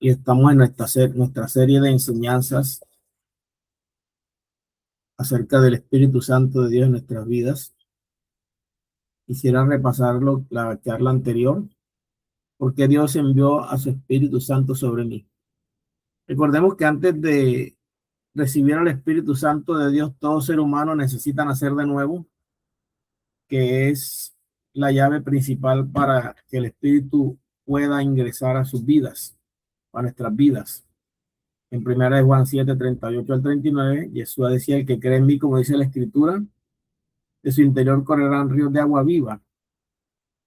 y estamos en nuestra serie de enseñanzas acerca del Espíritu Santo de Dios en nuestras vidas. Quisiera repasarlo, la charla anterior, porque Dios envió a su Espíritu Santo sobre mí. Recordemos que antes de recibir al Espíritu Santo de Dios, todo ser humano necesita nacer de nuevo, que es la llave principal para que el Espíritu pueda ingresar a sus vidas, a nuestras vidas. En primera de Juan 7, 38 al 39, Jesús decía: el que cree en mí, como dice la Escritura, de su interior correrán ríos de agua viva.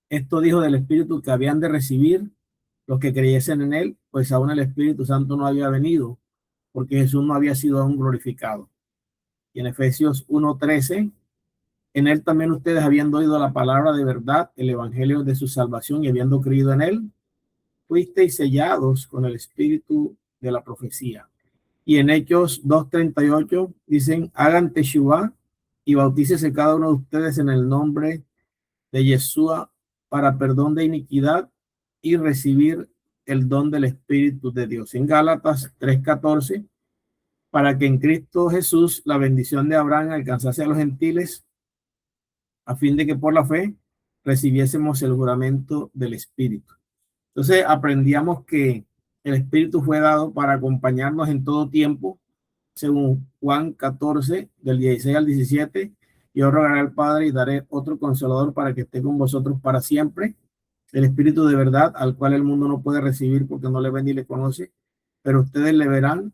Esto dijo del Espíritu que habían de recibir los que creyesen en él, pues aún el Espíritu Santo no había venido, porque Jesús no había sido aún glorificado. Y en Efesios 1:13, en él también ustedes, habiendo oído la palabra de verdad, el evangelio de su salvación, y habiendo creído en él, fuisteis sellados con el Espíritu de la profecía. Y en Hechos 2:38 dicen: hagan teshuvá y bautícese cada uno de ustedes en el nombre de Yeshua para perdón de iniquidad y recibir el don del Espíritu de Dios. En Gálatas 3:14, para que en Cristo Jesús la bendición de Abraham alcanzase a los gentiles, a fin de que por la fe recibiésemos el juramento del Espíritu. Entonces aprendíamos que el Espíritu fue dado para acompañarnos en todo tiempo, según Juan 14, del 16 al 17. Yo rogaré al Padre y daré otro consolador para que esté con vosotros para siempre, el Espíritu de verdad, al cual el mundo no puede recibir porque no le ve ni le conoce, pero ustedes le verán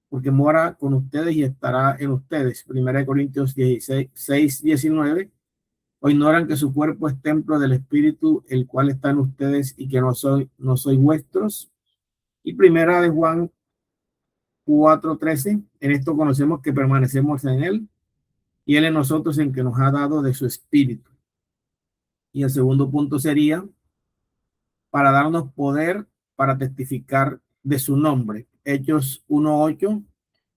porque mora con ustedes y estará en ustedes. Primera de Corintios 16, 19. O ignoran que su cuerpo es templo del Espíritu, el cual está en ustedes, y que no soy vuestros. Y primera de Juan 4:13, en esto conocemos que permanecemos en él y él en nosotros, en que nos ha dado de su Espíritu. Y el segundo punto sería para darnos poder para testificar de su nombre. Hechos 1:8,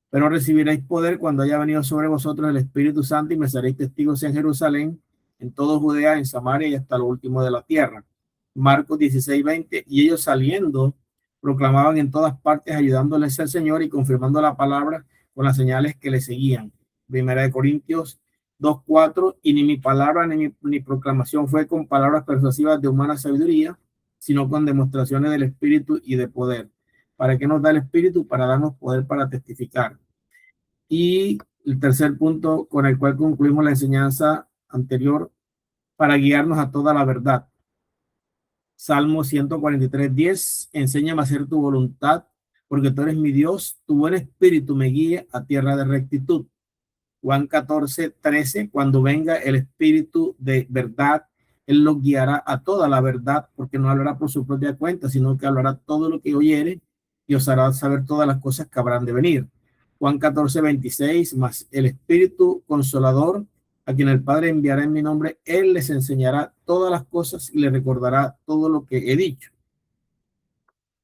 pero recibiréis poder cuando haya venido sobre vosotros el Espíritu Santo, y me seréis testigos en Jerusalén, en todo Judea, en Samaria y hasta lo último de la tierra. Marcos 16:20, y ellos saliendo proclamaban en todas partes, ayudándoles al Señor y confirmando la palabra con las señales que le seguían. Primera de Corintios 2:4, y ni mi palabra ni mi proclamación fue con palabras persuasivas de humana sabiduría, sino con demostraciones del Espíritu y de poder. ¿Para qué nos da el Espíritu? Para darnos poder para testificar. Y el tercer punto con el cual concluimos la enseñanza anterior, para guiarnos a toda la verdad. Salmo 143:10, enséñame a hacer tu voluntad, porque tú eres mi Dios, tu buen espíritu me guíe a tierra de rectitud. Juan 14:13, cuando venga el Espíritu de verdad, él los guiará a toda la verdad, porque no hablará por su propia cuenta, sino que hablará todo lo que oyere y os hará saber todas las cosas que habrán de venir. Juan 14:26, más el Espíritu Consolador, a quien el Padre enviará en mi nombre, él les enseñará todas las cosas y les recordará todo lo que he dicho.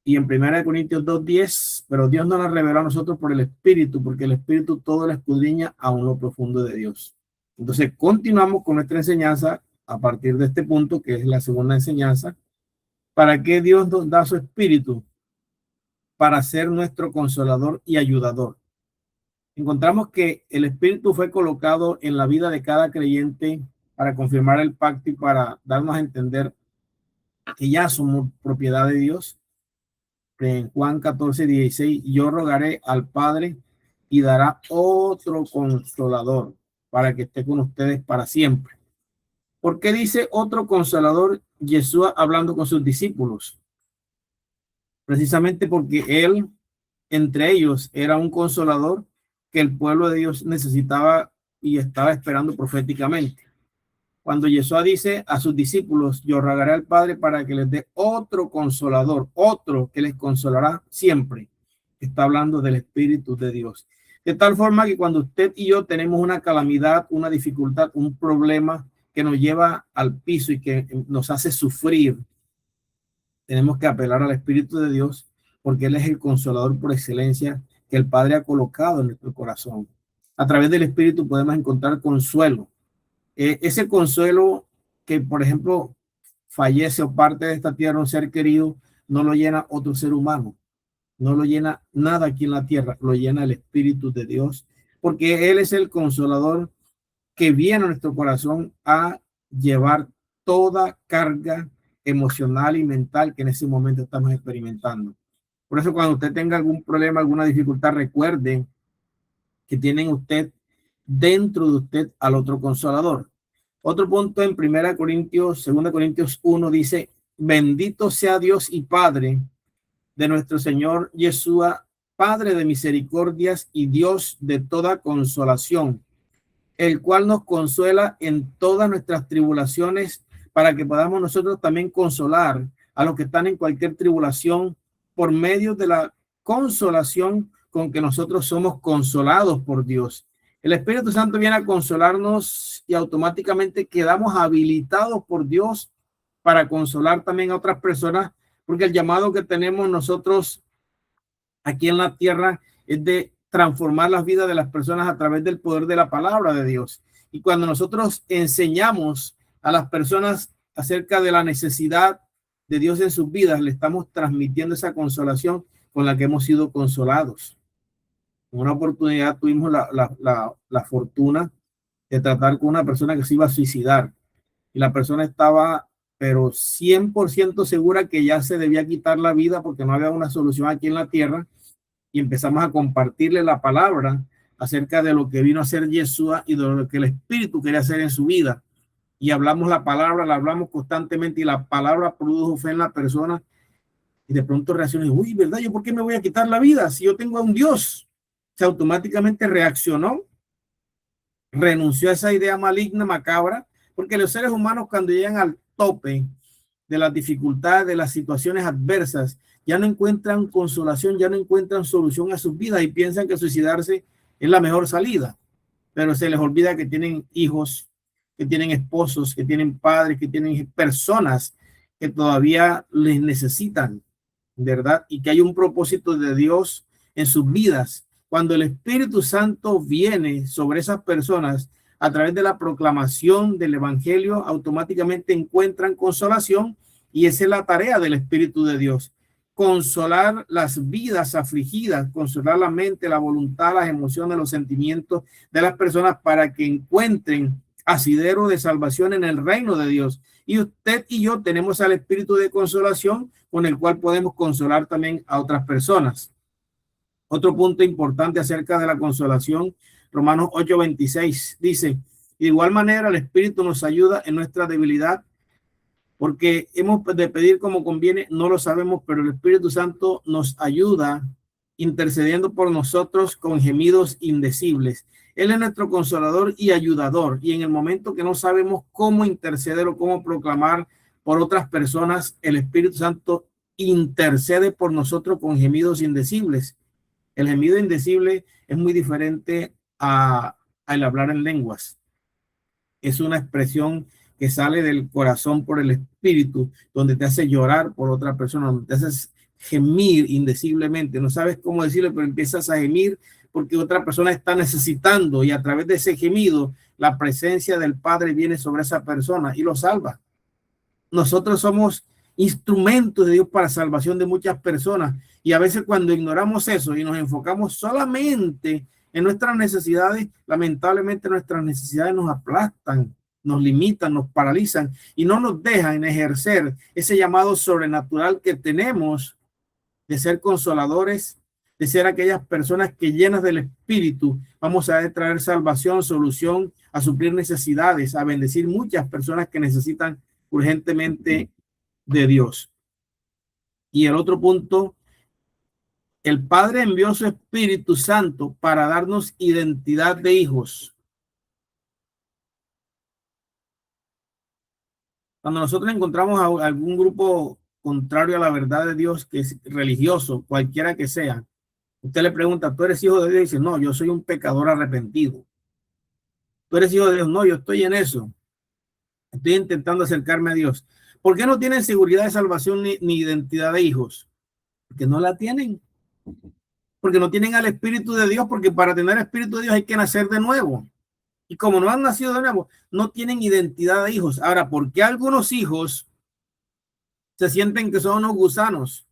Y en 1 Corintios 2:10, pero Dios no la reveló a nosotros por el Espíritu, porque el Espíritu todo lo escudriña aún lo profundo de Dios. Entonces continuamos con nuestra enseñanza a partir de este punto, que es la segunda enseñanza. ¿Para qué Dios nos da su Espíritu? Para ser nuestro consolador y ayudador. Encontramos que el Espíritu fue colocado en la vida de cada creyente para confirmar el pacto y para darnos a entender que ya somos propiedad de Dios. En Juan 14:16, yo rogaré al Padre y dará otro consolador para que esté con ustedes para siempre. ¿Por qué dice otro consolador Jesús hablando con sus discípulos? Precisamente porque él, entre ellos, era un consolador que el pueblo de Dios necesitaba y estaba esperando proféticamente. Cuando Jesús dice a sus discípulos, yo rogaré al Padre para que les dé otro consolador, otro que les consolará siempre, está hablando del Espíritu de Dios. De tal forma que cuando usted y yo tenemos una calamidad, una dificultad, un problema que nos lleva al piso y que nos hace sufrir, tenemos que apelar al Espíritu de Dios, porque Él es el consolador por excelencia que el Padre ha colocado en nuestro corazón. A través del Espíritu podemos encontrar consuelo. Ese consuelo que, por ejemplo, fallece o parte de esta tierra un ser querido, no lo llena otro ser humano. No lo llena nada aquí en la tierra, lo llena el Espíritu de Dios, porque Él es el consolador que viene a nuestro corazón a llevar toda carga emocional y mental que en ese momento estamos experimentando. Por eso cuando usted tenga algún problema, alguna dificultad, recuerde que tienen usted dentro de usted al otro consolador. Otro punto en 2 Corintios 1 dice, bendito sea Dios y Padre de nuestro Señor Yeshua, Padre de misericordias y Dios de toda consolación, el cual nos consuela en todas nuestras tribulaciones, para que podamos nosotros también consolar a los que están en cualquier tribulación por medio de la consolación con que nosotros somos consolados por Dios. El Espíritu Santo viene a consolarnos y automáticamente quedamos habilitados por Dios para consolar también a otras personas, porque el llamado que tenemos nosotros aquí en la tierra es de transformar las vidas de las personas a través del poder de la palabra de Dios. Y cuando nosotros enseñamos a las personas acerca de la necesidad de Dios en sus vidas, le estamos transmitiendo esa consolación con la que hemos sido consolados. En una oportunidad tuvimos la fortuna de tratar con una persona que se iba a suicidar y la persona estaba pero 100% segura que ya se debía quitar la vida porque no había una solución aquí en la tierra, y empezamos a compartirle la palabra acerca de lo que vino a hacer Yeshua y de lo que el Espíritu quería hacer en su vida. Y hablamos la palabra, la hablamos constantemente y la palabra produjo fe en la persona. Y de pronto reaccionó, uy, ¿verdad? ¿Yo por qué me voy a quitar la vida si yo tengo a un Dios? Se automáticamente reaccionó, renunció a esa idea maligna, macabra, porque los seres humanos cuando llegan al tope de las dificultades, de las situaciones adversas, ya no encuentran consolación, ya no encuentran solución a sus vidas y piensan que suicidarse es la mejor salida, pero se les olvida que tienen hijos, que tienen esposos, que tienen padres, que tienen personas que todavía les necesitan, ¿verdad? Y que hay un propósito de Dios en sus vidas. Cuando el Espíritu Santo viene sobre esas personas a través de la proclamación del Evangelio, automáticamente encuentran consolación, y esa es la tarea del Espíritu de Dios. Consolar las vidas afligidas, consolar la mente, la voluntad, las emociones, los sentimientos de las personas para que encuentren asidero de salvación en el reino de Dios. Y usted y yo tenemos al espíritu de consolación con el cual podemos consolar también a otras personas. Otro punto importante acerca de la consolación, Romanos 8:26 dice, de igual manera el Espíritu nos ayuda en nuestra debilidad, porque hemos de pedir como conviene, no lo sabemos, pero el Espíritu Santo nos ayuda intercediendo por nosotros con gemidos indecibles. Él es nuestro consolador y ayudador, y en el momento que no sabemos cómo interceder o cómo proclamar por otras personas, el Espíritu Santo intercede por nosotros con gemidos indecibles. El gemido indecible es muy diferente al hablar en lenguas. Es una expresión que sale del corazón por el espíritu, donde te hace llorar por otra persona, donde te haces gemir indeciblemente. No sabes cómo decirlo, pero empiezas a gemir porque otra persona está necesitando, y a través de ese gemido, la presencia del Padre viene sobre esa persona y lo salva. Nosotros somos instrumentos de Dios para salvación de muchas personas, y a veces cuando ignoramos eso y nos enfocamos solamente en nuestras necesidades, lamentablemente nuestras necesidades nos aplastan, nos limitan, nos paralizan y no nos dejan ejercer ese llamado sobrenatural que tenemos de ser consoladores, de ser aquellas personas que llenas del Espíritu vamos a traer salvación, solución, a suplir necesidades, a bendecir muchas personas que necesitan urgentemente de Dios. Y el otro punto, el Padre envió su Espíritu Santo para darnos identidad de hijos. Cuando nosotros encontramos a algún grupo contrario a la verdad de Dios, que es religioso, cualquiera que sea, usted le pregunta, ¿tú eres hijo de Dios? Y dice, no, yo soy un pecador arrepentido. ¿Tú eres hijo de Dios? No, yo estoy en eso. Estoy intentando acercarme a Dios. ¿Por qué no tienen seguridad de salvación ni identidad de hijos? Porque no la tienen. Porque no tienen al Espíritu de Dios, porque para tener el Espíritu de Dios hay que nacer de nuevo. Y como no han nacido de nuevo, no tienen identidad de hijos. Ahora, ¿por qué algunos hijos se sienten que son unos gusanos?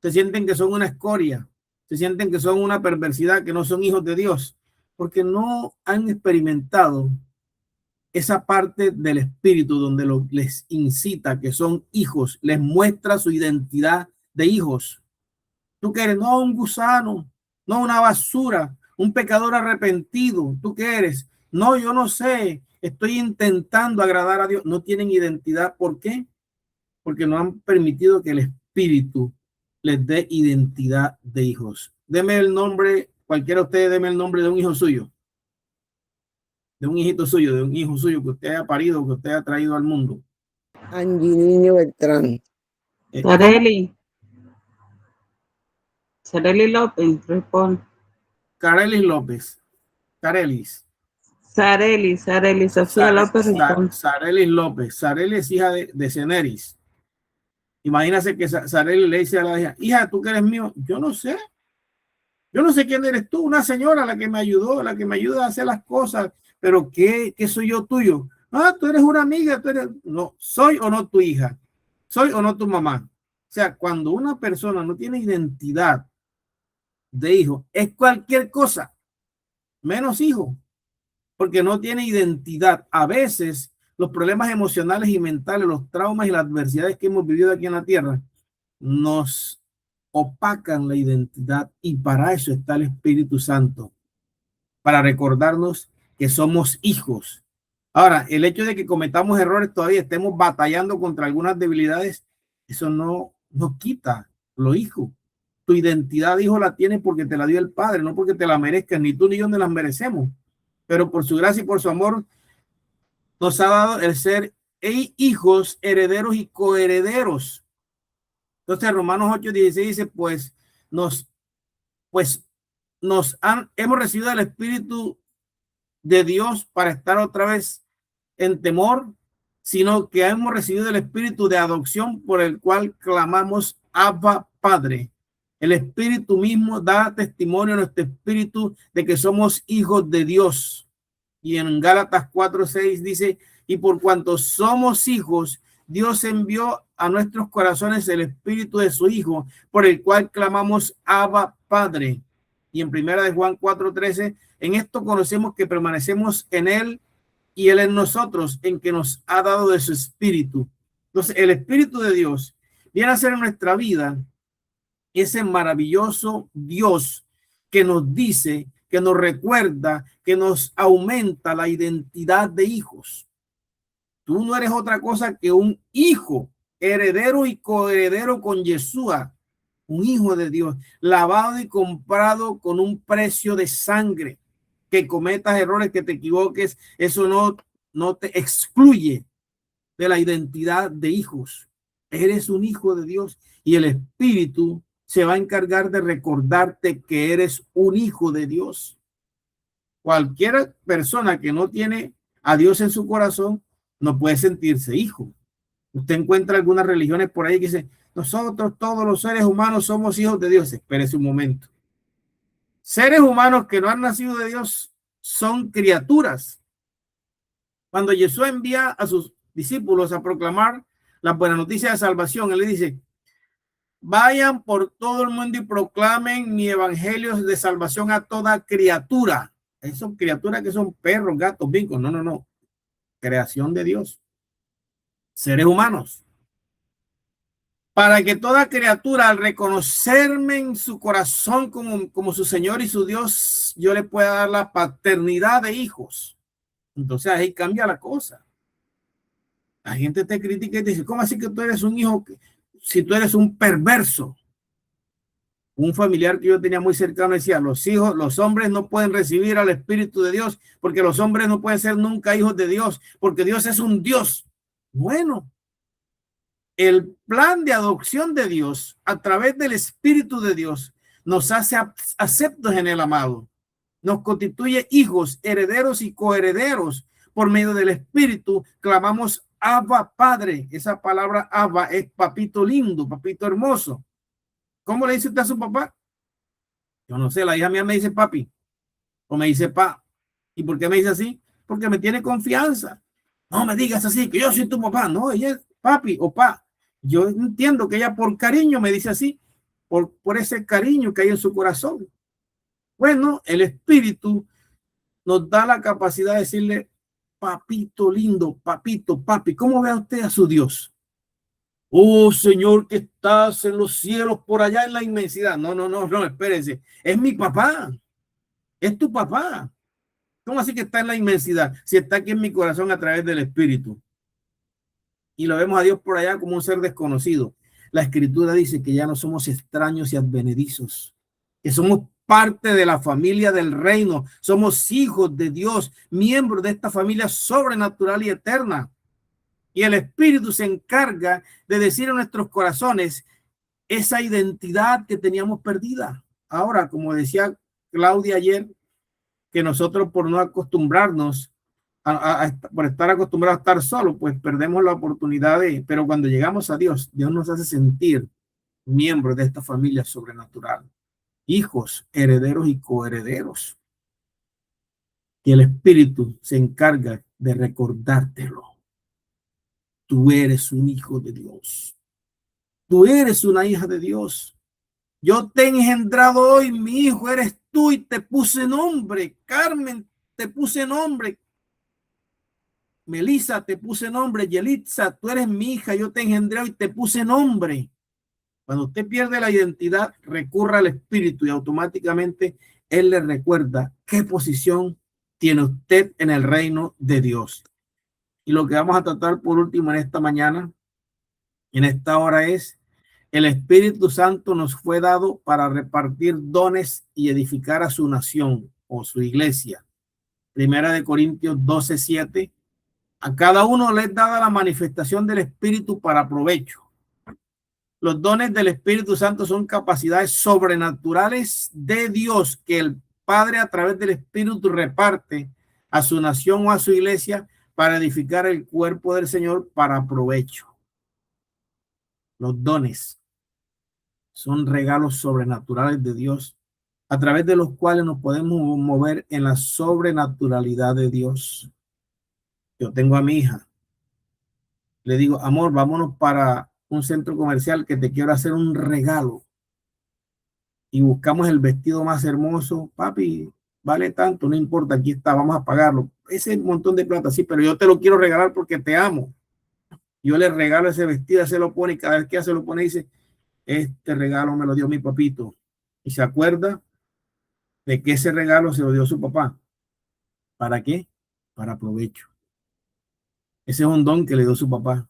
se sienten que son una escoria, se sienten que son una perversidad, que no son hijos de Dios, porque no han experimentado esa parte del espíritu donde les incita que son hijos, les muestra su identidad de hijos. Tú que eres, no un gusano, no una basura, un pecador arrepentido. ¿Tú qué eres? No, yo no sé, estoy intentando agradar a Dios. No tienen identidad. ¿Por qué? Porque no han permitido que el espíritu les dé identidad de hijos. Deme el nombre, cualquiera de ustedes, deme el nombre de un hijo suyo, de un hijito suyo, de un hijo suyo que usted haya parido, que usted haya traído al mundo. Angelino Beltrán. Sareli. Sareli López, responde. Carelis López. Carelis. Sareli Sofía López, responde. Sarelis López. Sareli es hija de Ceneris. Imagínate que Sareli le dice a la hija, hija, ¿tú que eres mío? Yo no sé quién eres tú, una señora la que me ayudó, la que me ayuda a hacer las cosas, pero ¿qué soy yo tuyo? Ah, tú eres una amiga, tú eres, no, soy o no tu hija, soy o no tu mamá. O sea, cuando una persona no tiene identidad de hijo, es cualquier cosa, menos hijo, porque no tiene identidad. A veces los problemas emocionales y mentales, los traumas y las adversidades que hemos vivido aquí en la tierra, nos opacan la identidad, y para eso está el Espíritu Santo, para recordarnos que somos hijos. Ahora, el hecho de que cometamos errores, todavía estemos batallando contra algunas debilidades, eso no nos quita lo hijo. Tu identidad de hijo la tienes porque te la dio el Padre, no porque te la merezcas, ni tú ni yo nos las merecemos, pero por su gracia y por su amor nos ha dado el ser hijos, herederos y coherederos. Entonces Romanos 8:16 dice, hemos recibido el Espíritu de Dios para estar otra vez en temor, sino que hemos recibido el Espíritu de adopción por el cual clamamos Abba, Padre. El Espíritu mismo da testimonio a nuestro espíritu de que somos hijos de Dios. Y en Gálatas 4:6 dice, y por cuanto somos hijos, Dios envió a nuestros corazones el espíritu de su Hijo, por el cual clamamos Abba, Padre. Y en primera de Juan 4:13, en esto conocemos que permanecemos en él y él en nosotros, en que nos ha dado de su espíritu. Entonces, el Espíritu de Dios viene a ser en nuestra vida ese maravilloso Dios que nos dice, que nos recuerda, que nos aumenta la identidad de hijos. Tú no eres otra cosa que un hijo, heredero y coheredero con Yeshua, un hijo de Dios, lavado y comprado con un precio de sangre. Que cometas errores, que te equivoques, eso no te excluye de la identidad de hijos. Eres un hijo de Dios y el Espíritu se va a encargar de recordarte que eres un hijo de Dios. Cualquier persona que no tiene a Dios en su corazón no puede sentirse hijo. Usted encuentra algunas religiones por ahí que dicen, nosotros todos los seres humanos somos hijos de Dios. Espérese un momento. Seres humanos que no han nacido de Dios son criaturas. Cuando Jesús envía a sus discípulos a proclamar la buena noticia de salvación, él le dice, vayan por todo el mundo y proclamen mi evangelio de salvación a toda criatura. Son criaturas que son perros, gatos, bichos. No. Creación de Dios. Seres humanos. Para que toda criatura, al reconocerme en su corazón como su Señor y su Dios, yo le pueda dar la paternidad de hijos. Entonces ahí cambia la cosa. La gente te critica y te dice, ¿cómo así que tú eres un hijo si tú eres un perverso? Un familiar que yo tenía muy cercano decía, los hombres no pueden recibir al Espíritu de Dios porque los hombres no pueden ser nunca hijos de Dios porque Dios es un Dios. Bueno, el plan de adopción de Dios a través del Espíritu de Dios nos hace aceptos en el amado. Nos constituye hijos, herederos y coherederos. Por medio del Espíritu clamamos Abba, Padre. Esa palabra Abba es papito lindo, papito hermoso. ¿Cómo le dice usted a su papá? Yo no sé, la hija mía me dice papi o me dice pa. ¿Y por qué me dice así? Porque me tiene confianza. No me digas así, que yo soy tu papá. No, ella es papi o pa. Yo entiendo que ella por cariño me dice así, por ese cariño que hay en su corazón. Bueno, el Espíritu nos da la capacidad de decirle, papito lindo, papito, papi, ¿cómo ve usted a su Dios? Oh, Señor, que estás en los cielos, por allá en la inmensidad. No, espérense. Es mi papá. Es tu papá. ¿Cómo así que está en la inmensidad? Si está aquí en mi corazón a través del Espíritu. Y lo vemos a Dios por allá como un ser desconocido. La Escritura dice que ya no somos extraños y advenedizos, que somos parte de la familia del reino. Somos hijos de Dios, miembros de esta familia sobrenatural y eterna. Y el Espíritu se encarga de decir en nuestros corazones esa identidad que teníamos perdida. Ahora, como decía Claudia ayer, que nosotros por no acostumbrarnos, por estar acostumbrados a estar solos, pues perdemos la oportunidad de, pero cuando llegamos a Dios, Dios nos hace sentir miembros de esta familia sobrenatural, hijos, herederos y coherederos. Y el Espíritu se encarga de recordártelo. Tú eres un hijo de Dios. Tú eres una hija de Dios. Yo te he engendrado hoy, mi hijo eres tú, y te puse nombre. Carmen, te puse nombre. Melissa, te puse nombre. Yelitza, tú eres mi hija, yo te engendré y te puse nombre. Cuando usted pierde la identidad, recurra al Espíritu y automáticamente Él le recuerda qué posición tiene usted en el reino de Dios. Y lo que vamos a tratar por último en esta mañana, en esta hora, es el Espíritu Santo nos fue dado para repartir dones y edificar a su nación o su iglesia. Primera de Corintios 12:7. A cada uno le es dada la manifestación del Espíritu para provecho. Los dones del Espíritu Santo son capacidades sobrenaturales de Dios que el Padre a través del Espíritu reparte a su nación o a su iglesia para edificar el cuerpo del Señor para provecho. Los dones son regalos sobrenaturales de Dios a través de los cuales nos podemos mover en la sobrenaturalidad de Dios. Yo tengo a mi hija. Le digo, amor, vámonos para un centro comercial que te quiero hacer un regalo. Y buscamos el vestido más hermoso. Papi, vale tanto, no importa, aquí está, vamos a pagarlo. Ese montón de plata, sí, pero yo te lo quiero regalar porque te amo. Yo le regalo ese vestido, se lo pone y cada vez que se lo pone dice, este regalo me lo dio mi papito. Y se acuerda de que ese regalo se lo dio su papá. ¿Para qué? Para provecho. Ese es un don que le dio su papá.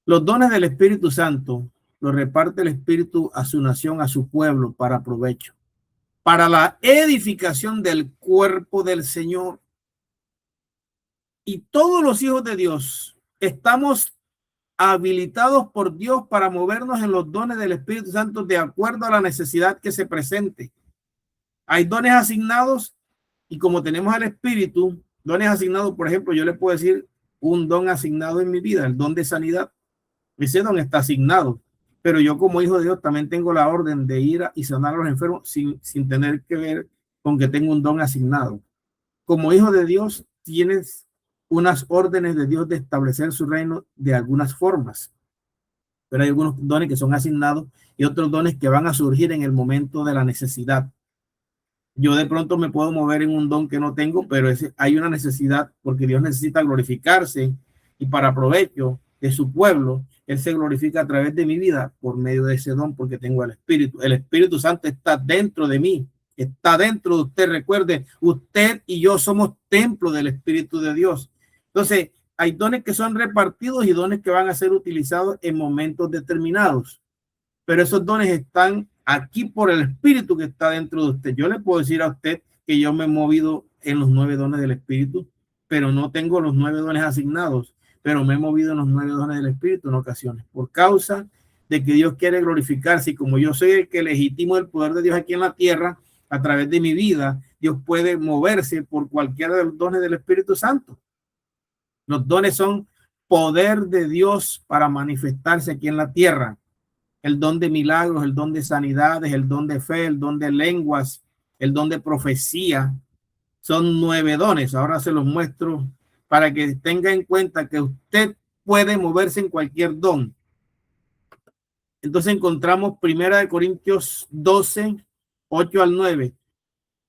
Los dones del Espíritu Santo los reparte el Espíritu a su nación, a su pueblo, para provecho, para la edificación del cuerpo del Señor. Y todos los hijos de Dios estamos habilitados por Dios para movernos en los dones del Espíritu Santo de acuerdo a la necesidad que se presente. Hay dones asignados y como tenemos al Espíritu, dones asignados, por ejemplo, yo le puedo decir un don asignado en mi vida, el don de sanidad. Ese don está asignado, pero yo como hijo de Dios también tengo la orden de ir y sanar a los enfermos sin tener que ver con que tengo un don asignado. Como hijo de Dios tienes unas órdenes de Dios de establecer su reino de algunas formas, pero hay algunos dones que son asignados y otros dones que van a surgir en el momento de la necesidad. Yo de pronto me puedo mover en un don que no tengo, pero hay una necesidad porque Dios necesita glorificarse y para provecho de su pueblo, Él se glorifica a través de mi vida por medio de ese don porque tengo el Espíritu. El Espíritu Santo está dentro de mí, está dentro de usted. Recuerde, usted y yo somos templo del Espíritu de Dios. Entonces, hay dones que son repartidos y dones que van a ser utilizados en momentos determinados. Pero esos dones están aquí por el Espíritu que está dentro de usted. Yo le puedo decir a usted que yo me he movido en los 9 dones del Espíritu, pero no tengo los 9 dones asignados, pero me he movido en los 9 dones del Espíritu en ocasiones, por causa de que Dios quiere glorificarse. Y como yo soy el que legitimo el poder de Dios aquí en la tierra, a través de mi vida, Dios puede moverse por cualquiera de los dones del Espíritu Santo. Los dones son poder de Dios para manifestarse aquí en la tierra. El don de milagros, el don de sanidades, el don de fe, el don de lenguas, el don de profecía. Son 9 dones. Ahora se los muestro para que tenga en cuenta que usted puede moverse en cualquier don. Entonces encontramos 1 Corintios 12, 8 al 9.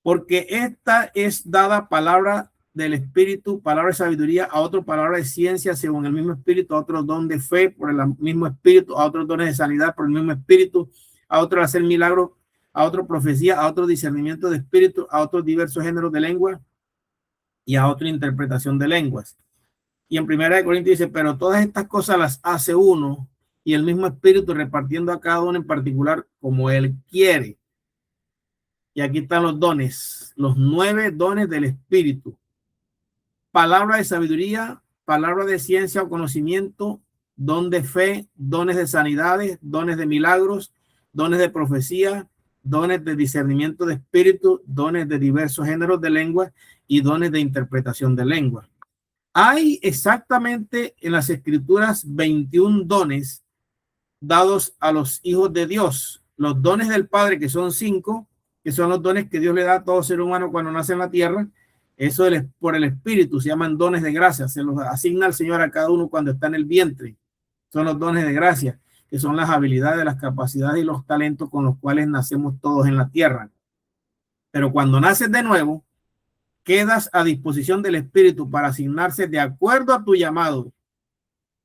Porque esta es dada palabra del Espíritu, palabra de sabiduría, a otro palabra de ciencia según el mismo Espíritu, a otro don de fe por el mismo Espíritu, a otros dones de sanidad por el mismo Espíritu, a otro hacer milagros, a otro profecía, a otro discernimiento de espíritu, a otros diversos géneros de lengua y a otra interpretación de lenguas. Y en 1 Corintios dice, pero todas estas cosas las hace uno y el mismo Espíritu repartiendo a cada uno en particular como él quiere. Y aquí están los dones, los 9 dones del Espíritu. Palabra de sabiduría, palabra de ciencia o conocimiento, don de fe, dones de sanidades, dones de milagros, dones de profecía, dones de discernimiento de espíritu, dones de diversos géneros de lengua y dones de interpretación de lengua. Hay exactamente en las Escrituras 21 dones dados a los hijos de Dios. Los dones del Padre, que son 5, que son los dones que Dios le da a todo ser humano cuando nace en la tierra. Eso por el Espíritu se llaman dones de gracia. Se los asigna el Señor a cada uno cuando está en el vientre. Son los dones de gracia, que son las habilidades, las capacidades y los talentos con los cuales nacemos todos en la tierra. Pero cuando naces de nuevo, quedas a disposición del Espíritu para asignarse de acuerdo a tu llamado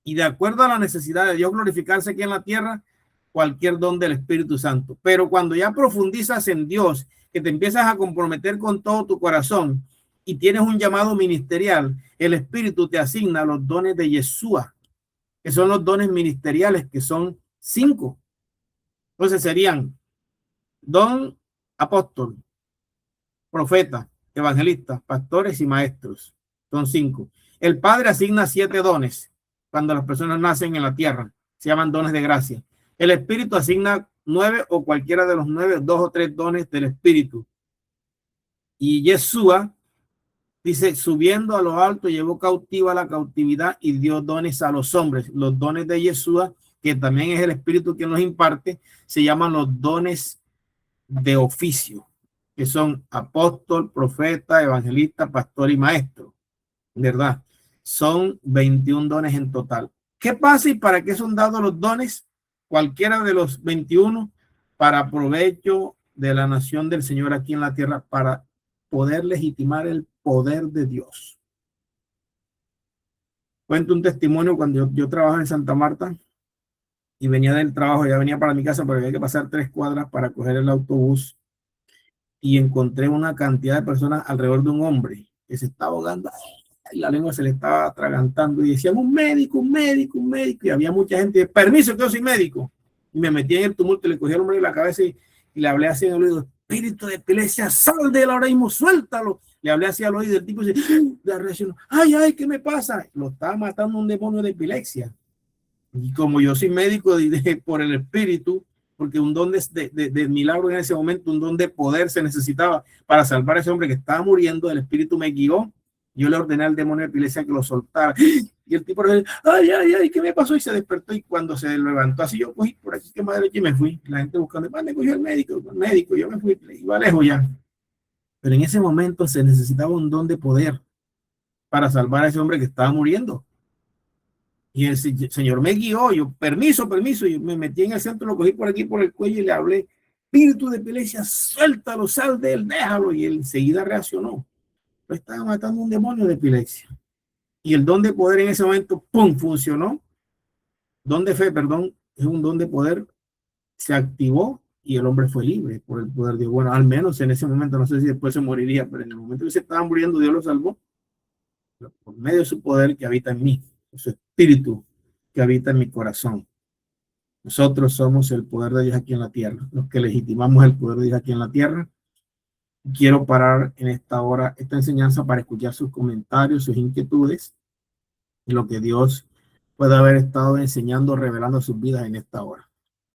y de acuerdo a la necesidad de Dios glorificarse aquí en la tierra, cualquier don del Espíritu Santo. Pero cuando ya profundizas en Dios, que te empiezas a comprometer con todo tu corazón y tienes un llamado ministerial, el Espíritu te asigna los dones de Yeshua, que son los dones ministeriales, que son 5. Entonces serían don apóstol, profeta, evangelistas, pastores y maestros. Son 5. El Padre asigna 7 dones cuando las personas nacen en la tierra. Se llaman dones de gracia. El Espíritu asigna 9 o cualquiera de los 9, 2 o 3 dones del Espíritu. Y Yeshua dice, subiendo a lo alto, llevó cautiva la cautividad y dio dones a los hombres. Los dones de Yeshua, que también es el Espíritu quien los imparte, se llaman los dones de oficio, que son apóstol, profeta, evangelista, pastor y maestro. ¿Verdad? Son 21 dones en total. ¿Qué pasa y para qué son dados los dones? Cualquiera de los 21 para provecho de la nación del Señor aquí en la tierra, para poder legitimar el poder de Dios. Cuento un testimonio cuando yo trabajaba en Santa Marta y venía del trabajo, ya venía para mi casa, pero había que pasar 3 cuadras para coger el autobús y encontré una cantidad de personas alrededor de un hombre que se estaba ahogando y la lengua se le estaba atragantando y decían un médico, un médico, un médico, y había mucha gente, permiso que yo soy médico, y me metí en el tumulto, le cogí al hombre de la cabeza y le hablé así en el oído, espíritu de epilepsia, sal de él ahora mismo, suéltalo. Le hablé así al oído, el tipo dice, ay, ay, ¿qué me pasa? Lo estaba matando un demonio de epilepsia. Y como yo soy médico por el espíritu, porque un don de milagro en ese momento, un don de poder se necesitaba para salvar a ese hombre que estaba muriendo, el espíritu me guió, yo le ordené al demonio de epilepsia que lo soltara. Y el tipo, ay, ay, ay, ¿qué me pasó? Y se despertó, y cuando se levantó así, yo cogí por aquí, que madre, y me fui. La gente buscando, ¿dónde cogió el médico? Yo me fui, iba lejos ya. Pero en ese momento se necesitaba un don de poder para salvar a ese hombre que estaba muriendo. Y el Señor me guió, yo, permiso, y me metí en el centro, lo cogí por aquí, por el cuello y le hablé, espíritu de epilepsia, suéltalo, sal de él, déjalo. Y él enseguida reaccionó. Lo estaba matando un demonio de epilepsia. Y el don de poder en ese momento, ¡pum!, funcionó. Don de fe, perdón, es un don de poder, se activó y el hombre fue libre por el poder de Dios. Bueno, al menos en ese momento, no sé si después se moriría, pero en el momento que se estaba muriendo, Dios lo salvó por medio de su poder que habita en mí, su espíritu que habita en mi corazón. Nosotros somos el poder de Dios aquí en la tierra, los que legitimamos el poder de Dios aquí en la tierra. Quiero parar en esta hora, esta enseñanza, para escuchar sus comentarios, sus inquietudes y lo que Dios puede haber estado enseñando, revelando sus vidas en esta hora.